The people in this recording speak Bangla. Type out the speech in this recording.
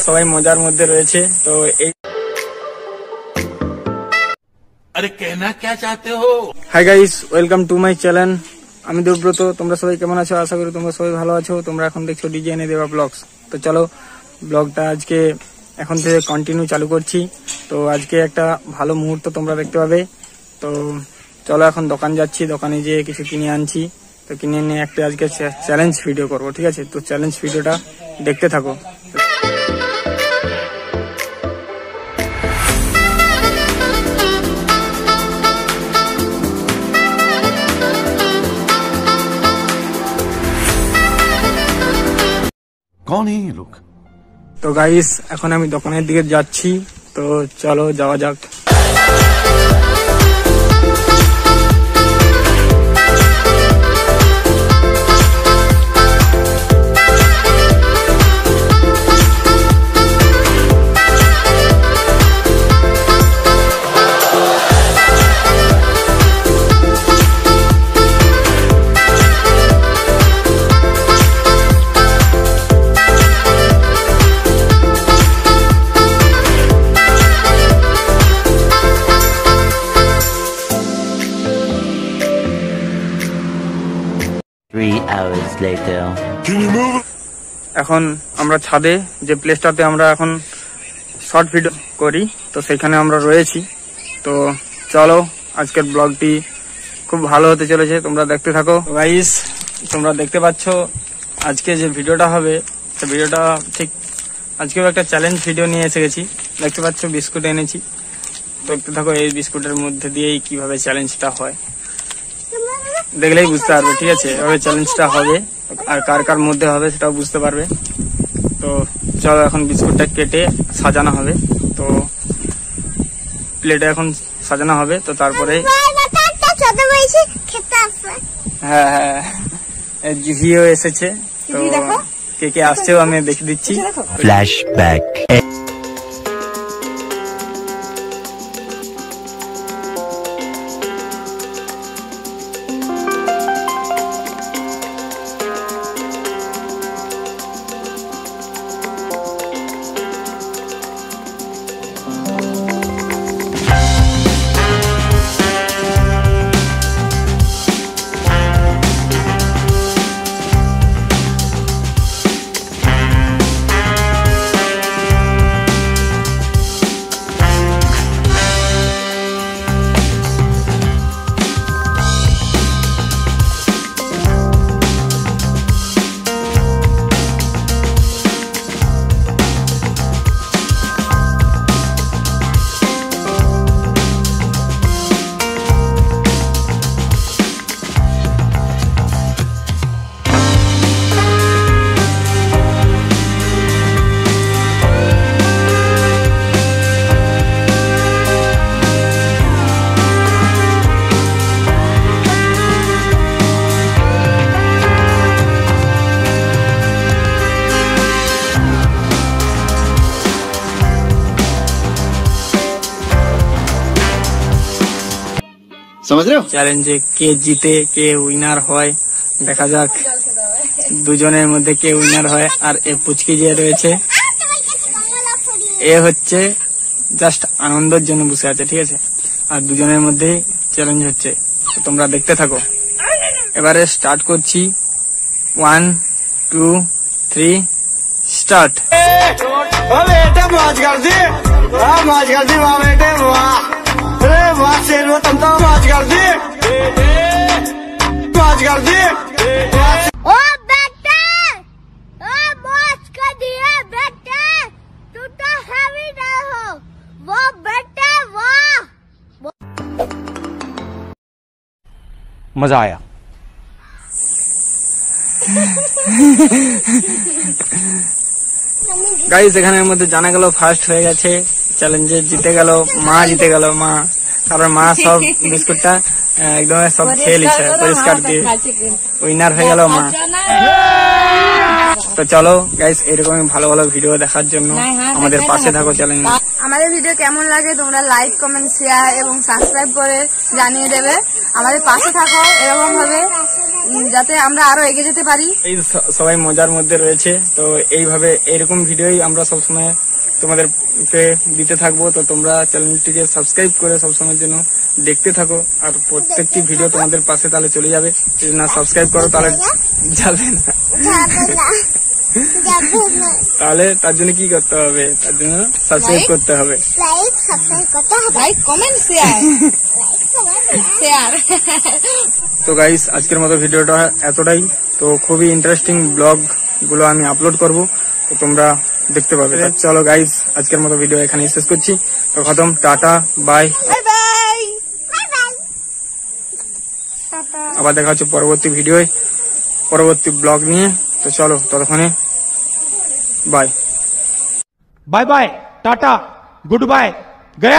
সবাই মজার মধ্যে রয়েছে। তো এই আরে কেনা কে চাতে হো। Hi guys, welcome to my channel. আমি দেবব্রত। তোমরা সবাই কেমন আছো? আশা করি তোমরা সবাই ভালো আছো। তোমরা এখন দেখছো ডিজাইনে দেওয়া ব্লগস। তো চলো ব্লগটা আজকে এখন থেকে কন্টিনিউ চালু করছি। তো আজকে একটা ভালো মুহূর্ত তোমরা দেখতে পাবে। তো চলো এখন দোকান যাচ্ছি, দোকানে যেয়ে কিছু কিনে আনছি। তো কিনে নিয়ে একটা আজকে চ্যালেঞ্জ ভিডিও করবো, ঠিক আছে? তো চ্যালেঞ্জ ভিডিওটা দেখতে থাকো। कौन है ये लोग? তো গাইস এখন আমি দোকানের দিকে যাচ্ছি। তো চলো যাওয়া যাক। এখন আমরা ছাদে, যে প্লেসটাতে আমরা এখন শর্ট ভিডিও করি, তো সেখানে আমরা রয়েছি। তো চলো আজকের ব্লগটি খুব ভালো হতে চলেছে, তোমরা দেখতে থাকো। গাইস তোমরা দেখতে পাচ্ছ আজকে যে ভিডিওটা হবে, সে ভিডিওটা ঠিক আজকেও একটা চ্যালেঞ্জ ভিডিও নিয়ে এসে গেছি। দেখতে পাচ্ছ বিস্কুট এনেছি, দেখতে থাকো এই বিস্কুটের মধ্যে দিয়েই কিভাবে চ্যালেঞ্জটা হয়, দেখলেই বুঝতে পারবে, ঠিক আছে? এভাবে চ্যালেঞ্জটা হবে, আর কার কার মধ্যে হবে সেটাও বুঝতে পারবে। তো চলো এখন বিস্কুটটা কেটে সাজানো হবে। তো প্লেটে এখন সাজানো হবে। তো তারপরে হ্যাঁ হ্যাঁ জুহিও এসেছে। তো কে কে আসছেও আমি দেখে দিচ্ছি। ফ্ল্যাশব্যাক। চ্যালেঞ্জে কে জিতে কে উইনার হয় দেখা যাক। দুজনের মধ্যে কে উইনার হয়। আর এ পুচকি যে রয়েছে, এ হচ্ছে জাস্ট আনন্দের জন্য বসে আছে, ঠিক আছে? আর দুজনের মধ্যে চ্যালেঞ্জ হচ্ছে। তোমরা দেখতে থাকো। এবারে স্টার্ট করছি। 1 2 3 স্টার্ট। मजा आया। গাইস এখানের মধ্যে জানা গেল ফার্স্ট হয়ে গেছে, চ্যালেঞ্জে জিতে গেল মা, জিতে গেল মা। কারণ মা সব বিস্কুটটা একদম সব খেয়ে নিচ্ছে পরিষ্কার দিয়ে, উইনার হয়ে গেল মা। তো চলো গাইস এরকমই ভালো ভালো ভিডিও দেখার জন্য আমাদের পাশে থাকো চ্যানেল। আমাদের ভিডিও কেমন লাগে তোমরা লাইক কমেন্ট শেয়ার এবং সাবস্ক্রাইব করে জানিয়ে দেবে। আমাদের পাশে থাকো এরকম ভাবে। যাতে আমরা আরো এগিয়ে যেতে পারি। এই সবাই মজার মধ্যে রয়েছে, তো এইভাবে এরকম ভিডিওই আমরা সবসময় তোমাদেরকে দিতে থাকবো। তো তোমরা চ্যানেলটিকে সাবস্ক্রাইব করে সবসময়ের জন্য দেখতে থাকো, আর প্রত্যেকটি ভিডিও তোমাদের পাশে তাহলে চলে যাবে। যদি না সাবস্ক্রাইব করো তাহলে যাবে না। তাহলে তার জন্য কি করতে হবে? তার জন্য সাবস্ক্রাইব করতে হবে, লাইক কমেন্ট শেয়ার। তো গাইস আজকের মতো ভিডিওটা এতটাই। তো খুবই ইন্টারেস্টিং ব্লগ গুলো আমি আপলোড করব, তো তোমরা দেখতে পাবে। চলো গাইস আজকের মতো ভিডিও এখানে শেষ করছি। তো খতম, টাটা বাই। আবার দেখা হচ্ছে পরবর্তী ভিডিও, পরবর্তী ব্লগ নিয়ে। তো চলো ততক্ষণে bye bye bye tata good bye.